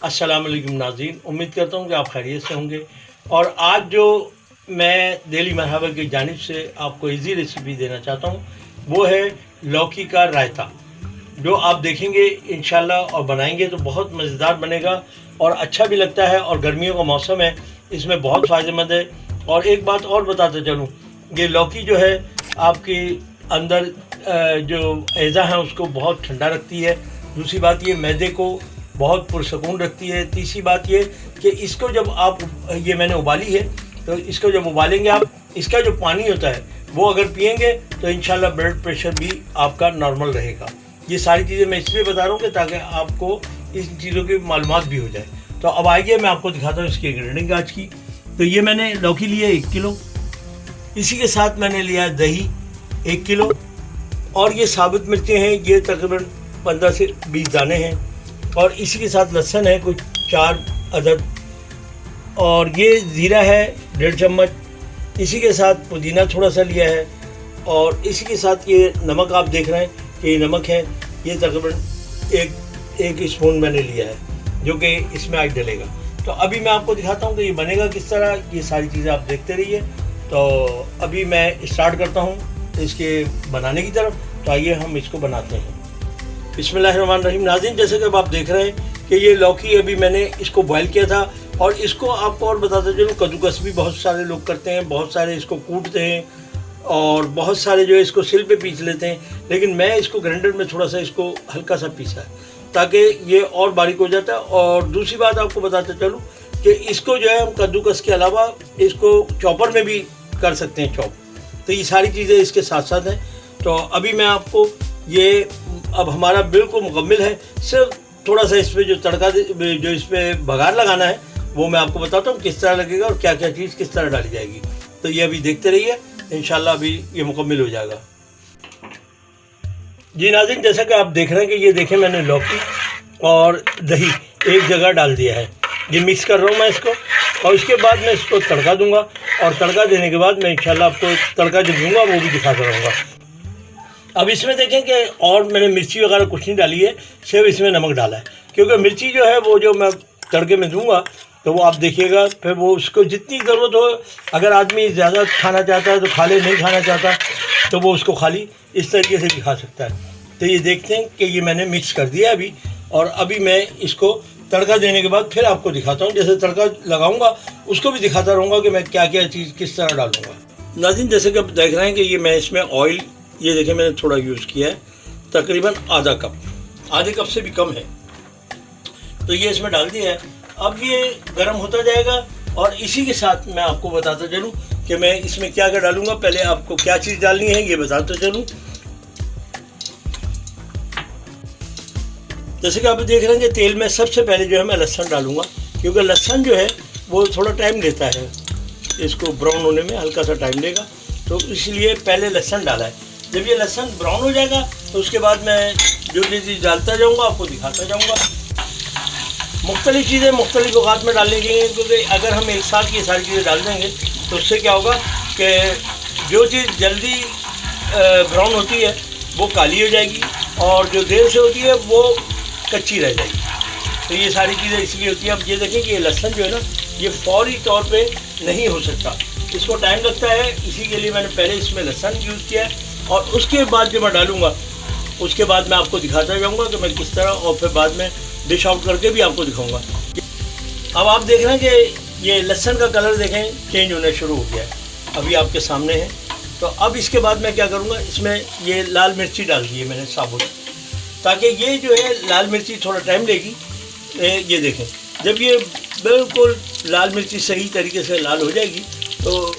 अस्सलाम वालेकुम नाज़रीन, उम्मीद करता हूँ कि आप खैरियत से होंगे। और आज जो मैं डेली मरहबा की जानिब से आपको इजी रेसिपी देना चाहता हूँ वो है लौकी का रायता, जो आप देखेंगे इंशाल्लाह और बनाएंगे तो बहुत मज़ेदार बनेगा और अच्छा भी लगता है। और गर्मियों का मौसम है, इसमें बहुत फ़ायदेमंद है। और एक बात और बताते चलूँ, ये लौकी जो है आपके अंदर जो एज़ा है उसको बहुत ठंडा रखती है। दूसरी बात ये मैदे को बहुत पुरसकून रखती है। तीसरी बात ये कि इसको जब आप, ये मैंने उबाली है, तो इसको जब उबालेंगे आप, इसका जो पानी होता है वो अगर पिएंगे तो इंशाल्लाह ब्लड प्रेशर भी आपका नॉर्मल रहेगा। ये सारी चीज़ें मैं इसलिए बता रहा हूँ कि ताकि आपको इन चीज़ों की मालूमात भी हो जाए। तो अब आइए मैं आपको दिखाता हूँ इसकी इंग्रेडिएंट आज की। तो ये मैंने लौकी लिया 1 किलो, इसी के साथ मैंने लिया दही 1 किलो, और ये साबुत मिर्चें हैं, ये तकरीबन 15 से 20 दाने हैं, और इसी के साथ लहसुन है कुछ 4 अदद, और ये ज़ीरा है 1.5 चम्मच, इसी के साथ पुदीना थोड़ा सा लिया है, और इसी के साथ ये नमक आप देख रहे हैं कि ये नमक है, ये तकरीबन एक स्पून मैंने लिया है जो कि इसमें आज डलेगा। तो अभी मैं आपको दिखाता हूँ कि ये बनेगा किस तरह। ये सारी चीज़ें आप देखते रहिए। तो अभी मैं स्टार्ट करता हूँ इसके बनाने की तरफ। तो आइए हम इसको बनाते हैं। बिस्मिल्लाहिर्रहमानिर्रहीम। नाज़रीन, जैसे कि अब आप देख रहे हैं कि ये लौकी अभी मैंने इसको बॉयल किया था, और इसको आपको और बताते चलूँ, कद्दूकस भी बहुत सारे लोग करते हैं, बहुत सारे इसको कूटते हैं, और बहुत सारे जो है इसको सिल पे पीस लेते हैं। लेकिन मैं इसको ग्राइंडर में थोड़ा सा इसको हल्का सा पीसा है ताकि ये और बारीक हो जाता है। और दूसरी बात आपको बताते चलूँ कि इसको जो है हम कद्दूकस के अलावा इसको चॉपर में भी कर सकते हैं, चॉप। तो ये सारी चीज़ें इसके साथ साथ हैं। तो अभी मैं आपको ये, अब हमारा बिल्कुल मुकम्मिल है, सिर्फ थोड़ा सा इस पर जो तड़का, जो इस पर बघार लगाना है वो मैं आपको बताता हूँ किस तरह लगेगा और क्या क्या चीज़ किस तरह डाली जाएगी। तो ये अभी देखते रहिए, इंशाल्लाह अभी ये मुकम्मिल हो जाएगा। जी नाज़रीन, जैसा कि आप देख रहे हैं कि ये देखें मैंने लौकी और दही एक जगह डाल दिया है। ये मिक्स कर रहा हूँ मैं इसको, और इसके बाद मैं इसको तड़का दूंगा, और तड़का देने के बाद मैं इंशाल्लाह आपको तड़का जो दूंगा वो भी दिखाता रहूँगा। अब इसमें देखें कि और मैंने मिर्ची वगैरह कुछ नहीं डाली है, सिर्फ इसमें नमक डाला है, क्योंकि मिर्ची जो है वो जो मैं तड़के में दूंगा तो वो आप देखिएगा, फिर वो उसको जितनी ज़रूरत हो, अगर आदमी ज़्यादा खाना चाहता है तो खा ले, नहीं खाना चाहता तो वो उसको खाली इस तरीके से भी खा सकता है। तो ये देखते हैं कि ये मैंने मिक्स कर दिया अभी, और अभी मैं इसको तड़का देने के बाद फिर आपको दिखाता हूँ। जैसे तड़का लगाऊंगा उसको भी दिखाता रहूँगा कि मैं क्या क्या चीज़ किस तरह डालूँगा। नाज़रीन, जैसे कि आप देख रहे हैं कि ये मैं इसमें ऑयल, ये देखिए मैंने थोड़ा यूज़ किया है, तकरीबन आधा कप, आधे कप से भी कम है। तो ये इसमें डाल दिया है। अब ये गर्म होता जाएगा, और इसी के साथ मैं आपको बताता चलूँ कि मैं इसमें क्या क्या डालूंगा। पहले आपको क्या चीज़ डालनी है ये बताता चलूँ। जैसे कि आप देख रहे हैं कि तेल में सबसे पहले जो है मैं लहसुन डालूंगा, क्योंकि लहसुन जो है वो थोड़ा टाइम लेता है, इसको ब्राउन होने में हल्का सा टाइम लेगा, तो इसलिए पहले लहसुन डाला है। जब ये लहसुन ब्राउन हो जाएगा तो उसके बाद मैं जो चीज़ डालता जाऊँगा आपको दिखाता जाऊँगा। मुख्तलिफ़ चीज़ें मुख्तलिफ़ औक़ात में डालनी चाहिए, क्योंकि अगर हम एक साथ ये सारी चीज़ें डाल देंगे तो उससे क्या होगा कि जो चीज़ जल्दी ब्राउन होती है वो काली हो जाएगी, और जो देर से होती है वो कच्ची रह जाएगी। तो ये सारी चीज़ें इसलिए होती हैं। अब ये देखें कि ये लहसुन जो है ना, ये फौरी तौर पे नहीं हो सकता, इसको टाइम लगता है, इसी के लिए मैंने पहले इसमें लहसुन यूज़ किया है। और उसके बाद जो मैं डालूँगा उसके बाद मैं आपको दिखाता जाऊँगा कि मैं किस तरह, और फिर बाद में डिश आउट करके भी आपको दिखाऊँगा। अब आप देख रहे हैं कि ये लहसुन का कलर देखें चेंज होना शुरू हो गया है, अभी आपके सामने है। तो अब इसके बाद मैं क्या करूँगा, इसमें ये लाल मिर्ची डाल दी है मैंने साबुत, ताकि ये जो है लाल मिर्ची थोड़ा टाइम लेगी। ये देखें, जब ये बिल्कुल लाल मिर्ची सही तरीके से लाल हो जाएगी तो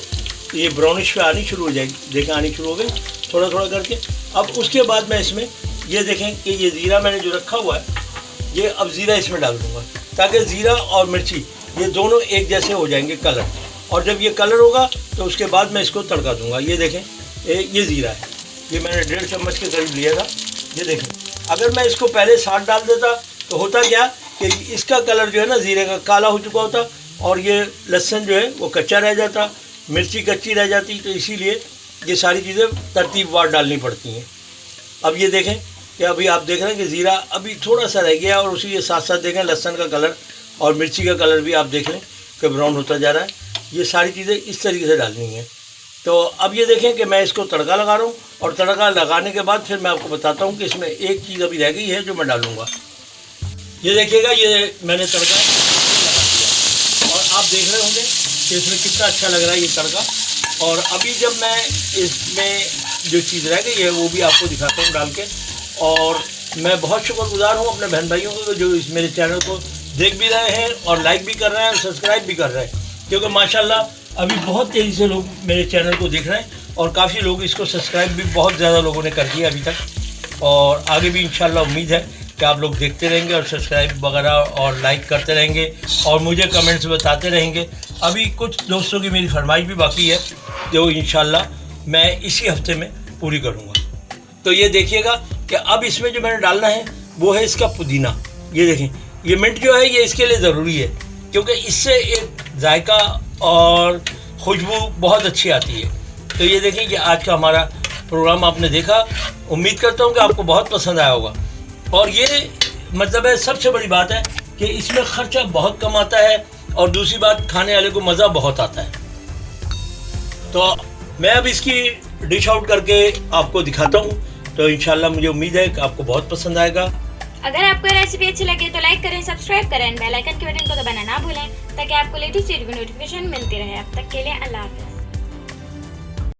ये ब्राउनिश पे आनी शुरू हो जाएगी। देखें आनी शुरू हो गई थोड़ा थोड़ा करके। अब उसके बाद मैं इसमें ये देखें कि ये ज़ीरा मैंने जो रखा हुआ है, ये अब ज़ीरा इसमें डाल दूँगा, ताकि ज़ीरा और मिर्ची ये दोनों एक जैसे हो जाएंगे कलर। और जब ये कलर होगा तो उसके बाद मैं इसको तड़का दूँगा। ये देखें, ये ज़ीरा है, ये मैंने 1.5 चम्मच के करीब लिया था। ये देखें, अगर मैं इसको पहले साथ डाल देता तो होता क्या कि इसका कलर जो है ना ज़ीरे का काला हो चुका होता, और ये लहसुन जो है वो कच्चा रह जाता, मिर्ची कच्ची रह जाती। तो इसीलिए ये सारी चीज़ें तरतीबवार डालनी पड़ती हैं। अब ये देखें कि अभी आप देख रहे हैं कि ज़ीरा अभी थोड़ा सा रह गया, और उसी के साथ साथ देखें लहसुन का कलर और मिर्ची का कलर भी आप देख लें कि ब्राउन होता जा रहा है। ये सारी चीज़ें इस तरीके से डालनी है। तो अब ये देखें कि मैं इसको तड़का लगा रहा हूँ, और तड़का लगाने के बाद फिर मैं आपको बताता हूँ कि इसमें एक चीज़ अभी रह गई है जो मैं डालूँगा। ये देखिएगा, ये मैंने तड़का लगा दिया और आप देख रहे होंगे कि इसमें कितना अच्छा लग रहा है ये तड़का। और अभी जब मैं इसमें जो चीज़ रह गई है वो भी आपको दिखाता हूँ डाल के। और मैं बहुत शुक्रगुजार हूँ अपने बहन भाइयों को जो इस मेरे चैनल को देख भी रहे हैं और लाइक भी कर रहे हैं और सब्सक्राइब भी कर रहे हैं, क्योंकि माशाल्लाह अभी बहुत तेज़ी से लोग मेरे चैनल को देख रहे हैं और काफ़ी लोग इसको सब्सक्राइब भी बहुत ज़्यादा लोगों ने कर दिया अभी तक। और आगे भी इंशाल्लाह उम्मीद है कि आप लोग देखते रहेंगे और सब्सक्राइब वगैरह और लाइक करते रहेंगे और मुझे कमेंट्स बताते रहेंगे। अभी कुछ दोस्तों की मेरी फरमाइश भी बाकी है जो इंशाल्लाह मैं इसी हफ्ते में पूरी करूँगा। तो ये देखिएगा कि अब इसमें जो मैंने डालना है वो है इसका पुदीना। ये देखें, ये मिंट जो है ये इसके लिए ज़रूरी है, क्योंकि इससे एक जायका और खुशबू बहुत अच्छी आती है। तो ये देखें कि आज का हमारा प्रोग्राम आपने देखा, उम्मीद करता हूँ कि आपको बहुत पसंद आया होगा। और ये मतलब है सबसे बड़ी बात है कि इसमें ख़र्चा बहुत कम आता है और दूसरी बात खाने वाले को मज़ा बहुत आता है। तो मैं अब इसकी डिश आउट करके आपको दिखाता हूँ। तो इंशाल्लाह मुझे उम्मीद है कि आपको बहुत पसंद आएगा। अगर आपको रेसिपी अच्छी लगे तो लाइक करें, सब्सक्राइब करें, बेल आइकन के बटन को दबाना ना भूलें ताकि आपको लेटेस्ट वीडियो की नोटिफिकेशन मिलती रहे। अब तक के लिए अल्लाह हाफ़िज़।